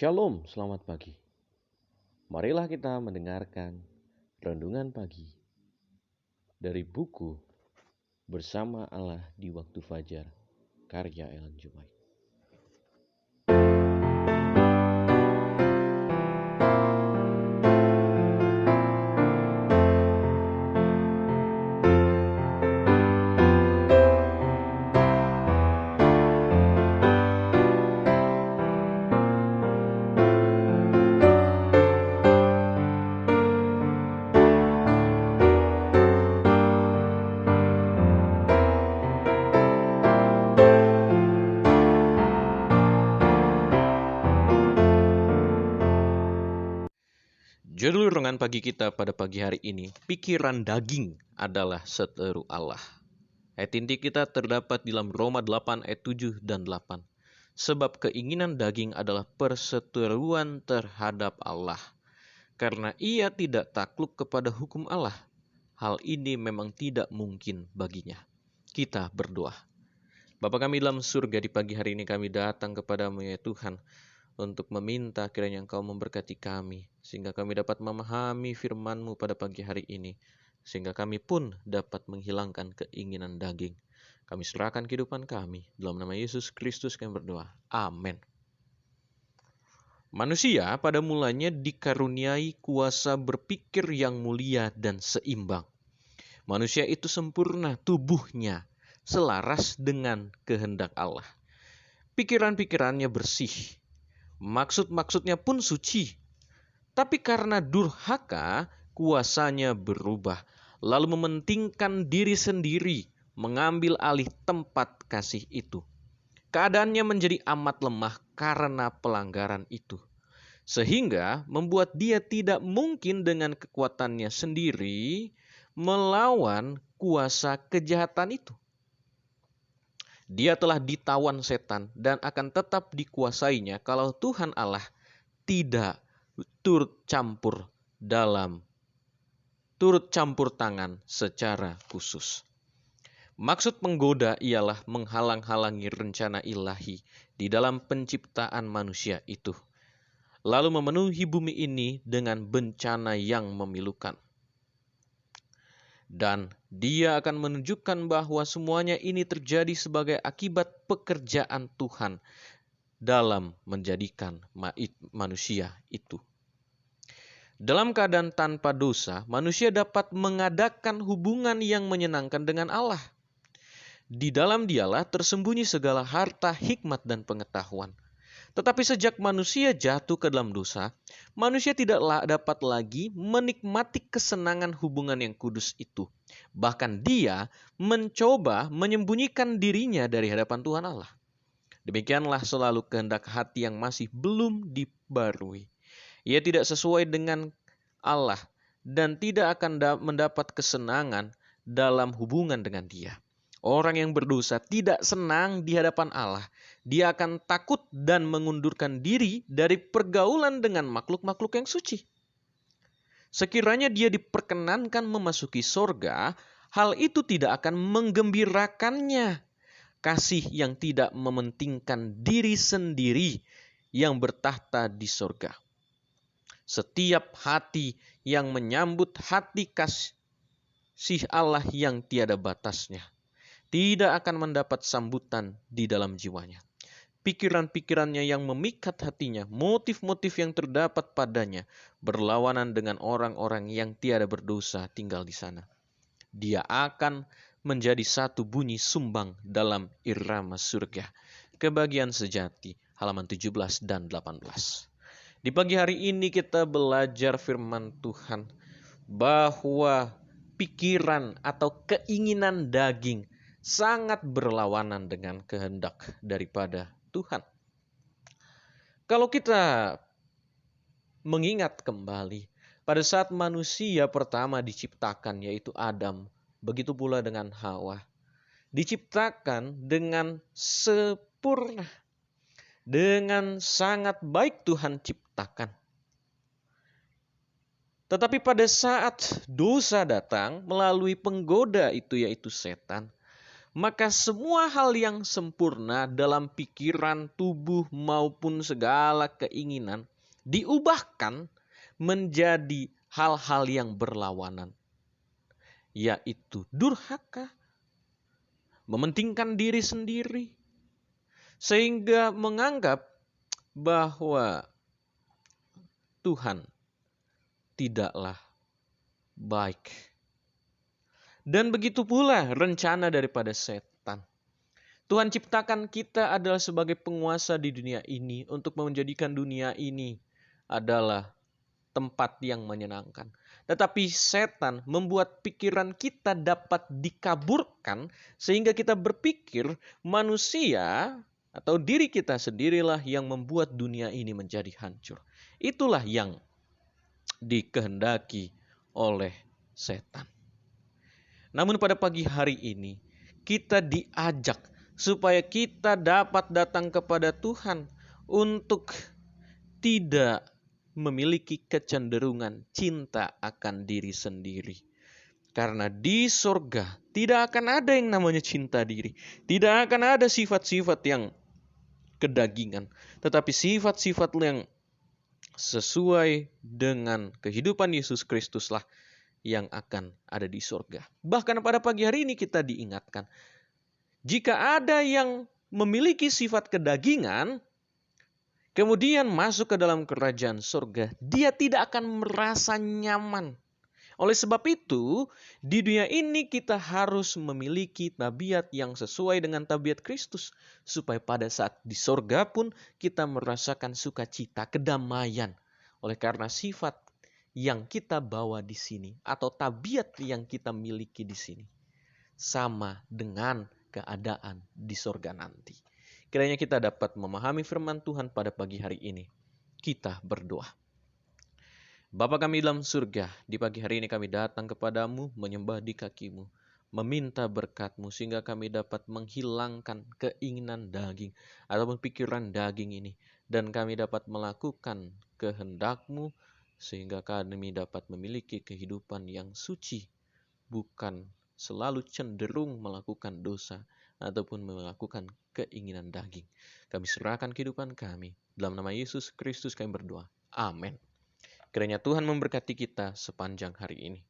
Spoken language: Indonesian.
Shalom, selamat pagi. Marilah kita mendengarkan renungan pagi dari buku Bersama Allah di Waktu Fajar, karya Ellen G. White. Judul renungan pagi kita pada pagi hari ini, pikiran daging adalah seteru Allah. Ayat inti kita terdapat di dalam Roma 8 ayat 7 dan 8. Sebab keinginan daging adalah perseteruan terhadap Allah. Karena ia tidak takluk kepada hukum Allah. Hal ini memang tidak mungkin baginya. Kita berdoa. Bapa kami dalam surga, di pagi hari ini kami datang kepadamu ya Tuhan, untuk meminta kiranya Engkau memberkati kami, sehingga kami dapat memahami firman-Mu pada pagi hari ini, sehingga kami pun dapat menghilangkan keinginan daging. Kami serahkan kehidupan kami, dalam nama Yesus Kristus kami berdoa. Amin. Manusia pada mulanya dikaruniai kuasa berpikir yang mulia dan seimbang. Manusia itu sempurna tubuhnya, selaras dengan kehendak Allah. Pikiran-pikirannya bersih, maksud-maksudnya pun suci. Tapi karena durhaka, kuasanya berubah, lalu mementingkan diri sendiri, mengambil alih tempat kasih itu. Keadaannya menjadi amat lemah karena pelanggaran itu, sehingga membuat dia tidak mungkin dengan kekuatannya sendiri melawan kuasa kejahatan itu. Dia telah ditawan setan dan akan tetap dikuasainya kalau Tuhan Allah tidak turut campur tangan secara khusus. Maksud menggoda ialah menghalang-halangi rencana ilahi di dalam penciptaan manusia itu, lalu memenuhi bumi ini dengan bencana yang memilukan. Dan dia akan menunjukkan bahwa semuanya ini terjadi sebagai akibat pekerjaan Tuhan dalam menjadikan manusia itu. Dalam keadaan tanpa dosa, manusia dapat mengadakan hubungan yang menyenangkan dengan Allah. Di dalam dialah tersembunyi segala harta, hikmat, dan pengetahuan. Tetapi sejak manusia jatuh ke dalam dosa, manusia tidak dapat lagi menikmati kesenangan hubungan yang kudus itu. Bahkan dia mencoba menyembunyikan dirinya dari hadapan Tuhan Allah. Demikianlah selalu kehendak hati yang masih belum dibarui. Ia tidak sesuai dengan Allah dan tidak akan mendapat kesenangan dalam hubungan dengan Dia. Orang yang berdosa tidak senang di hadapan Allah. Dia akan takut dan mengundurkan diri dari pergaulan dengan makhluk-makhluk yang suci. Sekiranya dia diperkenankan memasuki sorga, hal itu tidak akan menggembirakannya. Kasih yang tidak mementingkan diri sendiri yang bertahta di sorga. Setiap hati yang menyambut hati kasih Allah yang tiada batasnya tidak akan mendapat sambutan di dalam jiwanya. Pikiran-pikirannya yang memikat hatinya, motif-motif yang terdapat padanya, berlawanan dengan orang-orang yang tiada berdosa tinggal di sana. Dia akan menjadi satu bunyi sumbang dalam irama surga. Kebagian sejati, halaman 17 dan 18. Di pagi hari ini kita belajar firman Tuhan bahwa pikiran atau keinginan daging sangat berlawanan dengan kehendak daripada Tuhan. Kalau kita mengingat kembali, pada saat manusia pertama diciptakan, yaitu Adam, begitu pula dengan Hawa, diciptakan dengan sempurna, dengan sangat baik Tuhan ciptakan. Tetapi pada saat dosa datang melalui penggoda itu, yaitu setan, maka semua hal yang sempurna dalam pikiran, tubuh, maupun segala keinginan diubahkan menjadi hal-hal yang berlawanan, yaitu durhaka, mementingkan diri sendiri, sehingga menganggap bahwa Tuhan tidaklah baik. Dan begitu pula rencana daripada setan. Tuhan ciptakan kita adalah sebagai penguasa di dunia ini untuk menjadikan dunia ini adalah tempat yang menyenangkan. Tetapi setan membuat pikiran kita dapat dikaburkan sehingga kita berpikir manusia atau diri kita sendirilah yang membuat dunia ini menjadi hancur. Itulah yang dikehendaki oleh setan. Namun pada pagi hari ini kita diajak supaya kita dapat datang kepada Tuhan untuk tidak memiliki kecenderungan cinta akan diri sendiri. Karena di sorga tidak akan ada yang namanya cinta diri. Tidak akan ada sifat-sifat yang kedagingan. Tetapi sifat-sifat yang sesuai dengan kehidupan Yesus Kristuslah yang akan ada di sorga. Bahkan pada pagi hari ini kita diingatkan, jika ada yang memiliki sifat kedagingan, kemudian masuk ke dalam kerajaan sorga, dia tidak akan merasa nyaman. Oleh sebab itu, di dunia ini kita harus memiliki tabiat yang sesuai dengan tabiat Kristus, supaya pada saat di sorga pun kita merasakan sukacita, kedamaian. Oleh karena sifat yang kita bawa di sini atau tabiat yang kita miliki di sini sama dengan keadaan di sorga nanti. Kiranya kita dapat memahami firman Tuhan pada pagi hari ini. Kita berdoa. Bapa kami dalam surga, di pagi hari ini kami datang kepadamu, menyembah di kaki-Mu, meminta berkat-Mu sehingga kami dapat menghilangkan keinginan daging ataupun pikiran daging ini, dan kami dapat melakukan kehendak-Mu sehingga kami dapat memiliki kehidupan yang suci, bukan selalu cenderung melakukan dosa ataupun melakukan keinginan daging. Kami serahkan kehidupan kami. Dalam nama Yesus Kristus kami berdoa. Amin. Kiranya Tuhan memberkati kita sepanjang hari ini.